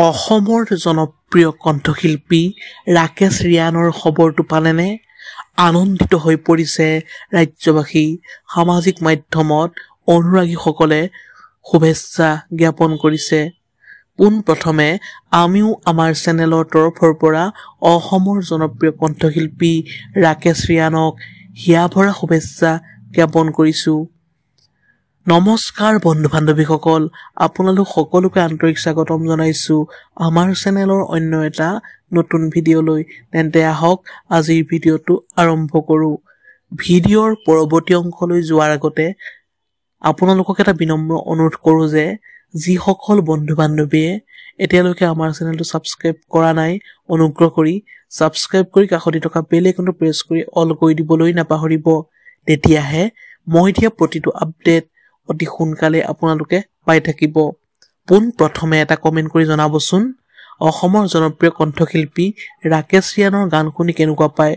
অসমৰ জনপ্ৰিয় কণ্ঠশিল্পী ৰাকেশ ৰিয়ানৰ খবৰটো পালেনে? আনন্দিত হৈ পৰিছে ৰাজ্যবাসী। সামাজিক মাধ্যমত অনুৰাগীসকলে শুভেচ্ছা জ্ঞাপন কৰিছে। পোনপ্ৰথমে আমিও আমাৰ চেনেলৰ তৰফৰ পৰা অসমৰ জনপ্ৰিয় কণ্ঠশিল্পী ৰাকেশ ৰিয়ানক হিয়াভৰা শুভেচ্ছা জ্ঞাপন কৰিছোঁ। নমস্কাৰ বন্ধু-বান্ধৱীসকল, আপোনালোক সকলোকে আন্তৰিক স্বাগতম জনাইছোঁ আমাৰ চেনেলৰ অন্য এটা নতুন ভিডিঅ'লৈ। তেন্তে আহক আজিৰ ভিডিঅ'টো আৰম্ভ কৰোঁ। ভিডিঅ'ৰ পৰৱৰ্তী অংশলৈ যোৱাৰ আগতে আপোনালোকক এটা বিনম্ৰ অনুৰোধ কৰোঁ যে যিসকল বন্ধু-বান্ধৱীয়ে এতিয়ালৈকে আমাৰ চেনেলটো ছাবস্ক্ৰাইব কৰা নাই, অনুগ্ৰহ কৰি ছাবস্ক্ৰাইব কৰি কাষতে থকা বেল আইকনটো প্ৰেছ কৰি অল কৰি দিবলৈ নাপাহৰিব। তেতিয়াহে মই দিয়া প্ৰতিটো আপডেট অতি সোনকালে আপোনালোকে পাই থাকিব। পোনপ্ৰথমে এটা কমেণ্ট কৰি জনাবচোন, অসমৰ জনপ্ৰিয় কণ্ঠশিল্পী ৰাকেশ ৰিয়ানৰ গান শুনি কেনেকুৱা পায়?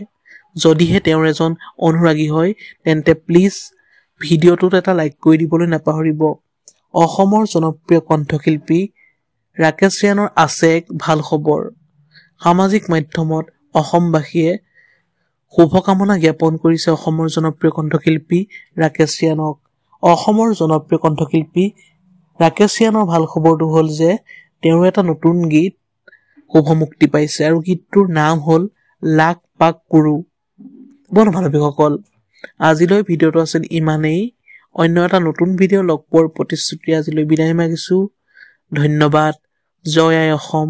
যদিহে তেওঁৰ এজন অনুৰাগী হয় তেন্তে প্লিজ ভিডিঅ'টোত এটা লাইক কৰি দিবলৈ নাপাহৰিব। অসমৰ জনপ্ৰিয় কণ্ঠশিল্পী ৰাকেশ ৰিয়ানৰ আছে এক ভাল খবৰ। সামাজিক মাধ্যমত অসমবাসীয়ে শুভকামনা জ্ঞাপন কৰিছে অসমৰ জনপ্ৰিয় কণ্ঠশিল্পী ৰাকেশ ৰিয়ানক। অসমৰ জনপ্ৰিয় কণ্ঠশিল্পী ৰাকেশ ৰিয়ানৰ ভাল খবৰটো হ'ল যে তেওঁৰ এটা নতুন গীত শুভ মুক্তি পাইছে আৰু গীতটোৰ নাম হ'ল লাখ পাক কুৰু। বন্ধু-বান্ধৱীসকল, আজিলৈ ভিডিঅ'টো আছিল ইমানেই। অন্য এটা নতুন ভিডিঅ' লগ পোৱাৰ প্ৰতিশ্ৰুতি আজিলৈ বিদায় মাগিছোঁ। ধন্যবাদ। জয় আই অসম।